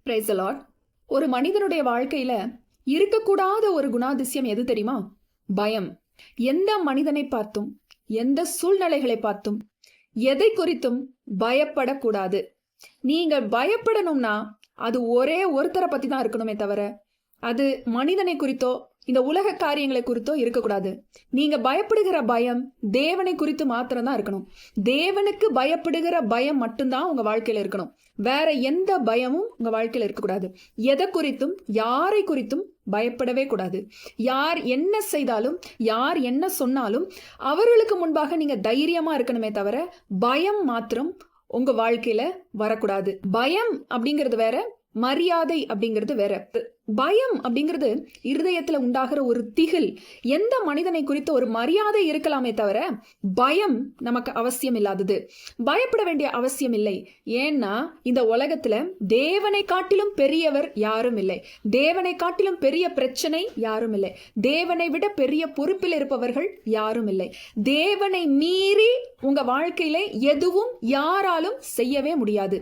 Praise the Lord. ஒரு மனிதனுடைய வாழ்க்கையில இருக்கக்கூடாத ஒரு குணாதிசயம் எது தெரியுமா? பயம். எந்த மனிதனை பார்த்தும், எந்த சூழ்நிலைகளை பார்த்தும், எதை குறித்தும் பயப்படக்கூடாது. நீங்க பயப்படணும்னா அது ஒரே ஒருத்தரை பத்தி தான் இருக்கணுமே தவிர, அது மனிதனை குறித்தோ இந்த உலக காரியங்களை குறித்தோ இருக்கக்கூடாது. நீங்க பயப்படுகிற பயம் தேவனை குறித்து மாத்திரம்தான் இருக்கணும். தேவனுக்கு பயப்படுகிற பயம் மட்டும்தான் உங்க வாழ்க்கையில இருக்கணும். வேற எந்த பயமும் உங்க வாழ்க்கையில இருக்கக்கூடாது. எதை குறித்தும் யாரை குறித்தும் பயப்படவே கூடாது. யார் என்ன செய்தாலும், யார் என்ன சொன்னாலும் அவர்களுக்கு முன்பாக நீங்க தைரியமா இருக்கணுமே தவிர பயம் மாத்திரம் உங்க வாழ்க்கையில வரக்கூடாது. பயம் அப்படிங்கிறது வேற, மரியாதை அப்படிங்கிறது வேற. பயம் அப்படிங்கிறது இருதயத்துல உண்டாகிற ஒரு திகில். எந்த மனிதனை குறித்த ஒரு மரியாதை இருக்கலாமே தவிர பயம் நமக்கு அவசியம் இல்லாதது. பயப்பட வேண்டிய அவசியம் இல்லை. ஏன்னா இந்த உலகத்துல தேவனை காட்டிலும் பெரியவர் யாரும் இல்லை. தேவனை காட்டிலும் பெரிய பிரச்சனை யாரும் இல்லை. தேவனை விட பெரிய பொறுப்பில் இருப்பவர்கள் யாரும் இல்லை. தேவனை மீறி உங்க வாழ்க்கையில எதுவும் யாராலும் செய்யவே முடியாது.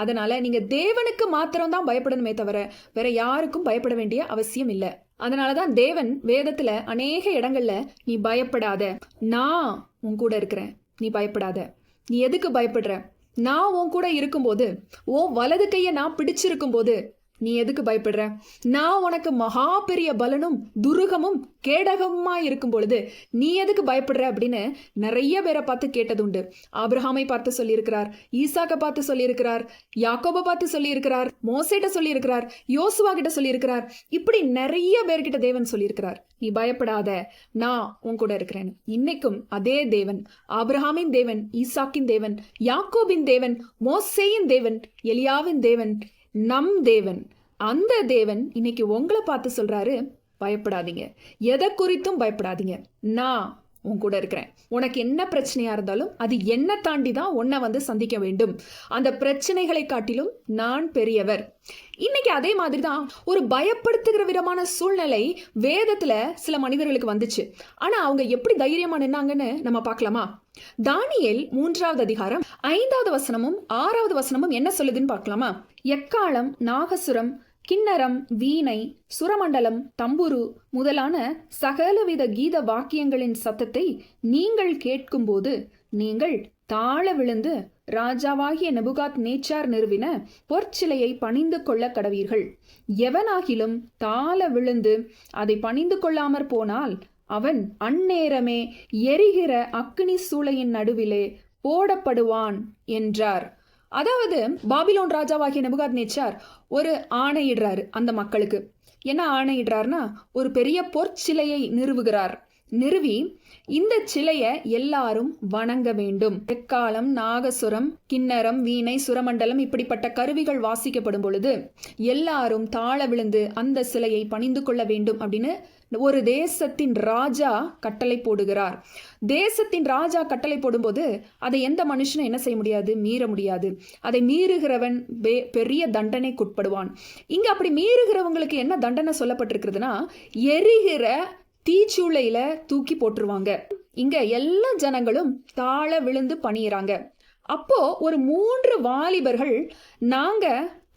அதனால நீங்க தேவனுக்கு மாத்திரம்தான் பயப்படணுமே தவிர வேற யாருக்கும் பயப்பட வேண்டிய அவசியம் இல்லை. அதனாலதான் தேவன் வேதத்துல அநேக இடங்கள்ல நீ பயப்படாத, நான் உன் கூட இருக்கிறேன், நீ பயப்படாத. நீ எதுக்கு பயப்படுற? நான் உன் கூட இருக்கும்போது, உன் வலது கையை நான் பிடிச்சிருக்கும் போது நீ எதுக்கு பயப்படுற? நான் உனக்கு மகா பெரிய பலனும் துருகமும் கேடகமா இருக்கும் பொழுது நீ எதுக்கு பயப்படுற அப்படின்னு நிறைய பேரை பார்த்து கேட்டதுண்டு. ஆபிரகாமை பார்த்து சொல்லியிருக்கிறார், ஈசாக்கை பார்த்து சொல்லியிருக்கிறார், யாக்கோபை பார்த்து சொல்லியிருக்கிறார், மோசேட்ட சொல்லியிருக்கிறார், யோசுவா கிட்ட சொல்லியிருக்கிறார். இப்படி நிறைய பேர்கிட்ட தேவன் சொல்லியிருக்கிறார், நீ பயப்படாத, நான் உன் கூட இருக்கிறேன். இன்னைக்கும் அதே தேவன், ஆபிரகாமின் தேவன், ஈசாக்கின் தேவன், யாக்கோபின் தேவன், மோசேயின் தேவன், எலியாவின் தேவன், நம் தேவன், அந்த தேவன் இன்னைக்கு உங்களை பார்த்து சொல்றாரு, பயப்படாதீங்க, எதை குறித்தும் பயப்படாதீங்க, நான் உன் கூட இருக்கிறேன். உனக்கு என்ன பிரச்சனையா இருந்தாலும் அது என்ன தாண்டி தான் உன்னை வந்து சந்திக்க வேண்டும். அந்த பிரச்சனைகளை காட்டிலும் நான் பெரியவர். இன்னைக்கு அதே மாதிரி தான் ஒரு பயப்படுத்துகிற விதமான சூழ்நிலை வேதத்துல சில மனிதர்களுக்கு வந்துச்சு. ஆனா அவங்க எப்படி தைரியமா நின்னாங்கன்னு நம்ம பார்க்கலாமா? தானியேல் 3வது அதிகாரம் 5வது வசனமும் 6வது வசனமும் என்ன சொல்லுதுன்னு பார்க்கலாமா? எக்காளம், நாகசுரம், கிண்ணரம், வீணை, சுரமண்டலம், தம்புரு முதலான சகலவித கீத வாக்கியங்களின் சத்தத்தை நீங்கள் கேட்கும்போது நீங்கள் தாழ விழுந்து ராஜாவாகிய நெபுகாத் நேச்சார் நிறுவின பொற்சிலையை பணிந்து கொள்ள கடவீர்கள். எவனாகிலும் தாழ விழுந்து அதை பணிந்து கொள்ளாமற் போனால் அவன் அந்நேரமே எரிகிற அக்கினி சூளையின் நடுவிலே போடப்படுவான் என்றார். அதாவது பாபிலோன் ராஜாவாகிய நெபுகாத் நேச்சார் ஒரு ஆணையிடுறாரு அந்த மக்களுக்கு. என்ன ஆணையிடுறாருன்னா, ஒரு பெரிய பொற்சிலையை நிறுவுகிறார். நிறுவி இந்த சிலையை எல்லாரும் வணங்க வேண்டும். எக்காலம், நாகசுரம், கிண்ணரம், வீணை, சுரமண்டலம் இப்படிப்பட்ட கருவிகள் வாசிக்கப்படும் பொழுது எல்லாரும் தாழ விழுந்து அந்த சிலையை பணிந்து கொள்ள வேண்டும் அப்படின்னு ஒரு தேசத்தின் ராஜா கட்டளை போடுகிறார். தேசத்தின் ராஜா கட்டளை போடும்போது அதை எந்த மனுஷனும் என்ன செய்ய முடியாது? மீற முடியாது. அதை மீறுகிறவன் பெரிய தண்டனைக்குட்படுவான். இங்க அப்படி மீறுகிறவங்களுக்கு என்ன தண்டனை சொல்லப்பட்டிருக்கிறதுனா, எரிகிற தீச்சூளையில தூக்கி போட்டுருவாங்க. இங்க எல்லா ஜனங்களும் தாழ விழுந்து பணியறாங்க. அப்போ ஒரு 3 வாலிபர்கள் நாங்க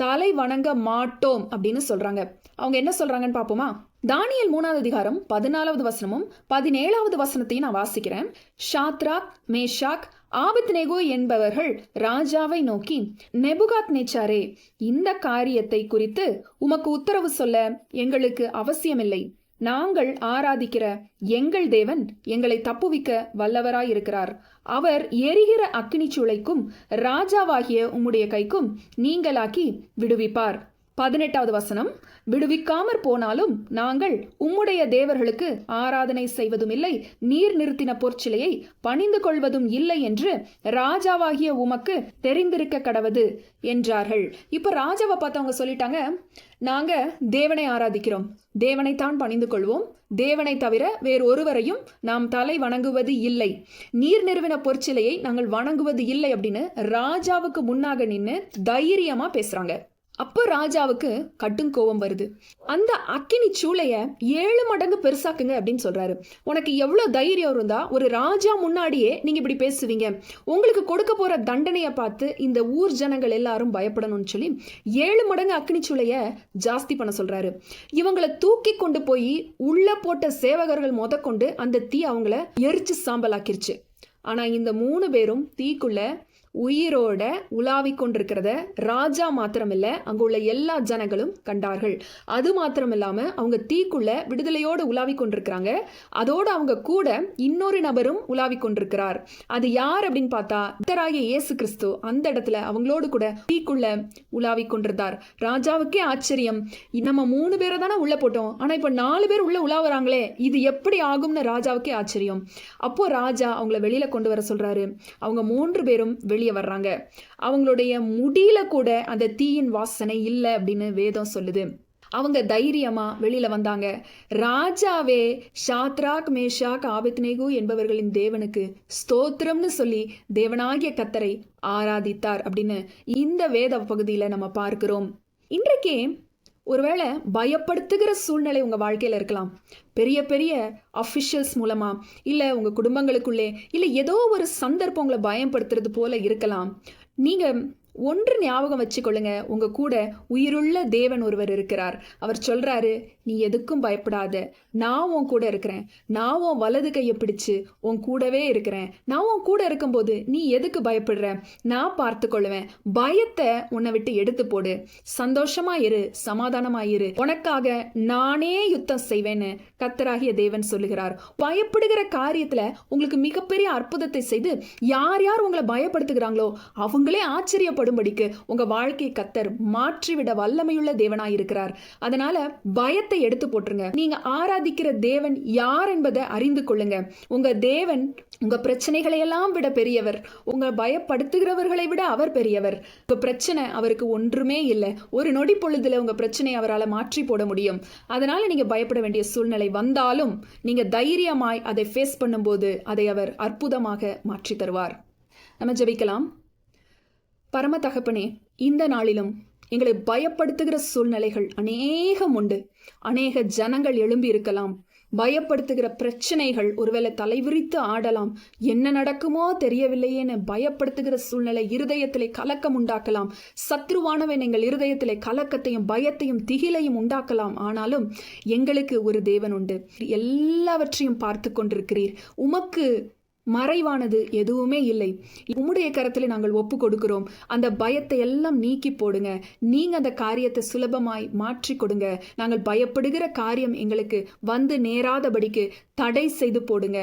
தலை வணங்க மாட்டோம் அப்படின்னு சொல்றாங்க. அவங்க என்ன சொல்றாங்கன்னு பாப்போமா? தானியேல் 3வது அதிகாரம் 14வது வசனமும் 17வது வசனத்தையும் நான் வாசிக்கிறேன். ஷாத்ராக், மேஷாக், ஆபத்நேகோ என்பவர்கள் ராஜாவை நோக்கி, நெபுகாத் நேச்சாரே, இந்த காரியத்தை குறித்து உமக்கு உத்தரவு சொல்ல எங்களுக்கு அவசியமில்லை. நாங்கள் ஆராதிக்கிற எங்கள் தேவன் எங்களை தப்புவிக்க வல்லவராயிருக்கிறார். அவர் எரிகிற அக்கினி சூளைக்கும் ராஜாவாகிய உம்முடைய கைக்கும் நீங்களாக்கி விடுவிப்பார். 18வது வசனம், விடுவிக்காமற் போனாலும் நாங்கள் உம்முடைய தேவர்களுக்கு ஆராதனை செய்வதும் இல்லை, நீர் நிறுத்தின பொற்சிலையை பணிந்து கொள்வதும் இல்லை என்று ராஜாவாகிய உமக்கு தெரிந்திருக்க கடவது என்றார்கள். இப்ப ராஜாவை பார்த்தவங்க சொல்லிட்டாங்க, நாங்க தேவனை ஆராதிக்கிறோம், தேவனைத்தான் பணிந்து கொள்வோம், தேவனை தவிர வேறு ஒருவரையும் நாம் தலை வணங்குவது இல்லை, நீர் நிறுவின பொற்சிலையை நாங்கள் வணங்குவது இல்லை அப்படின்னு ராஜாவுக்கு முன்னாக நின்று தைரியமா பேசுறாங்க. அப்போ ராஜாவுக்கு கடும் கோபம் வருது. அந்த அக்கினி சூளைய 7 மடங்கு பெருசாக்குங்க அப்படின்னு சொல்றாரு. உனக்கு எவ்வளவு தைரியம் இருந்தா ஒரு ராஜா முன்னாடியே நீங்க இப்படி பேசுவீங்க? உங்களுக்கு கொடுக்க போற தண்டனையை பார்த்து இந்த ஊர் ஜனங்கள் எல்லாரும் பயப்படணும்னு சொல்லி 7 மடங்கு அக்கினி சூளைய ஜாஸ்தி பண்ண சொல்றாரு. இவங்களை தூக்கி கொண்டு போய் உள்ள போட்ட சேவகர்கள் முதற்கொண்டு அந்த தீ அவங்கள எரிச்சு சாம்பலாக்கிருச்சு. ஆனா இந்த 3 பேரும் தீக்குள்ள உயிரோட உலாவிக் கொண்டிருக்கிறத ராஜா மாத்திரமில்ல, அங்க உள்ள எல்லா ஜனங்களும் கண்டார்கள். அது மாத்திரம் இல்லாம அவங்க தீக்குள்ள விடுதலையோடு உலாவிக் கொண்டிருக்கிறாங்க. அதோட அவங்க கூட இன்னொரு நபரும் உலாவிக் கொண்டிருக்கிறார். அது யார் அப்படின்னு பார்த்தா கர்த்தராகிய இயேசு கிறிஸ்து அந்த இடத்துல அவங்களோடு கூட தீக்குள்ள உலாவிக் கொண்டிருந்தார். ராஜாவுக்கே ஆச்சரியம், நம்ம 3 பேரை தானே உள்ள போட்டோம், ஆனா இப்ப 4 பேர் உள்ள உலாவுறாங்களே, இது எப்படி ஆகும்னு ராஜாவுக்கே ஆச்சரியம். அப்போ ராஜா அவங்கள வெளியில கொண்டு வர சொல்றாரு. அவங்க 3 பேரும் வெளியே வர்றாங்க. அவங்களுடைய முடியில கூட அந்த தீயின் வாசனை இல்லை அப்படின்னு வேதம் சொல்லுது. அவங்க தைரியமா வெளியில வந்தாங்க. ராஜாவே ஷாத்ராக் மேஷாக் ஆபேத்நேகோ என்பவர்களின் தேவனுக்கு ஸ்தோத்திரம்னு சொல்லி தேவனாகிய கர்த்தரை ஆராதித்தார் அப்படின்னு இந்த வேத பகுதியில நம்ம பார்க்கிறோம். இன்றைக்கே ஒருவேளை பயப்படுத்துகிற சூழ்நிலை உங்க வாழ்க்கையில இருக்கலாம். பெரிய பெரிய அஃபிஷியல்ஸ் மூலமா, இல்ல உங்க குடும்பங்களுக்குள்ளே, இல்ல ஏதோ ஒரு சந்தர்ப்பம் உங்களை பயப்படுத்துறது போல இருக்கலாம். நீங்க ஒன்று ஞாபகம் வச்சுக்கொள்ளுங்க, உங்க கூட உயிருள்ள தேவன் ஒருவர் இருக்கிறார். அவர் சொல்றாரு, நீ எதுக்கும் பயப்படாத, நான் உன் கூட இருக்கிறேன், நான் உன் வலது கையை பிடிச்சு உன் கூடவே இருக்கிறேன், நான் உன் கூட இருக்கும்போது நீ எதுக்கு பயப்படுற, நான் பார்த்து கொள்ளுவேன், பயத்தை உன்னை விட்டு எடுத்து போடு, சந்தோஷமா இரு, சமாதானமா இரு, உனக்காக நானே யுத்தம் செய்வேன்னு கர்த்தராகிய தேவன் சொல்லுகிறார். பயப்படுகிற காரியத்துல உங்களுக்கு மிகப்பெரிய அற்புதத்தை செய்து யார் யார் உங்களை பயப்படுத்துகிறாங்களோ அவங்களே ஆச்சரியப்படும்படிக்கு உங்க வாழ்க்கையை கர்த்தர் மாற்றிவிட வல்லமையுள்ள தேவனாய் இருக்கிறார். அதனால பயத்தை எடுத்து போட்டுருங்க. நீங்க ஆராதிக்கிற தேவன் யார் என்பதை அறிந்து கொள்ளுங்க. உங்க தேவன் உங்க பிரச்சனைகளை எல்லாம் விட பெரியவர். உங்க பயப்படுத்துகிறவர்களை விட அவர் பெரியவர். உங்க பிரச்சனை அவருக்கு ஒன்றுமே இல்லை. ஒரு நொடி பொழுதுல உங்க பிரச்சனை அவரால் மாற்றி போட முடியும். அதனால நீங்க பயப்பட வேண்டிய சூழ்நிலை வந்தாலும் நீங்க தைரியமாய் அதை ஃபேஸ் பண்ணும்போது அதை அவர் அற்புதமாக மாற்றி தருவார். நம்ம ஜெபிக்கலாம். பரம தகப்பனே, இந்த நாளிலும் எங்களை பயப்படுத்துகிற சூழ்நிலைகள் அநேகம் உண்டு. அநேக ஜனங்கள் எழும்பி இருக்கலாம். பயப்படுத்துகிற பிரச்சனைகள் ஒருவேளை தலைவிரித்து ஆடலாம். என்ன நடக்குமோ தெரியவில்லையேன்னு பயப்படுத்துகிற சூழ்நிலை இருதயத்திலே கலக்கம் உண்டாக்கலாம். சத்ருவானவன் எங்கள் இருதயத்திலே கலக்கத்தையும் பயத்தையும் திகிலையும் உண்டாக்கலாம். ஆனாலும் எங்களுக்கு ஒரு தேவன் உண்டு. எல்லாவற்றையும் பார்த்து கொண்டிருக்கிறீர். உமக்கு மறைவானது எதுவுமே இல்லை. உம்முடைய கரத்தில் நாங்கள் ஒப்பு கொடுக்கிறோம். அந்த பயத்தை எல்லாம் நீக்கி போடுங்க. நீங்க அந்த காரியத்தை சுலபமாய் மாற்றி கொடுங்க. நாங்கள் பயப்படுகிற காரியம் எங்களுக்கு வந்து நேராதபடிக்கு தடை செய்து போடுங்க.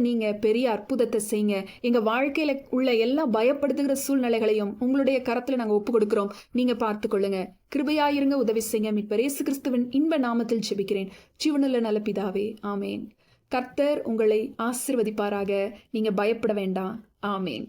நீங்க பெரிய அற்புதத்தை செய்யுங்க. எங்க வாழ்க்கையில உள்ள எல்லா பயப்படுத்துகிற சூழ்நிலைகளையும் உங்களுடைய கரத்துல நாங்கள் ஒப்பு கொடுக்கிறோம். நீங்க பார்த்து கொள்ளுங்க. கிருபையாயிருங்க, உதவி செய்யுங்க. மீட்பர் இயேசு கிறிஸ்துவின் இன்ப நாமத்தில் ஜெபிக்கிறேன் ஜீவனுள்ள நல்ல பிதாவே, ஆமேன். கர்த்தர் உங்களை ஆசீர்வதிப்பாராக. நீங்க பயப்பட வேண்டாம். ஆமேன்.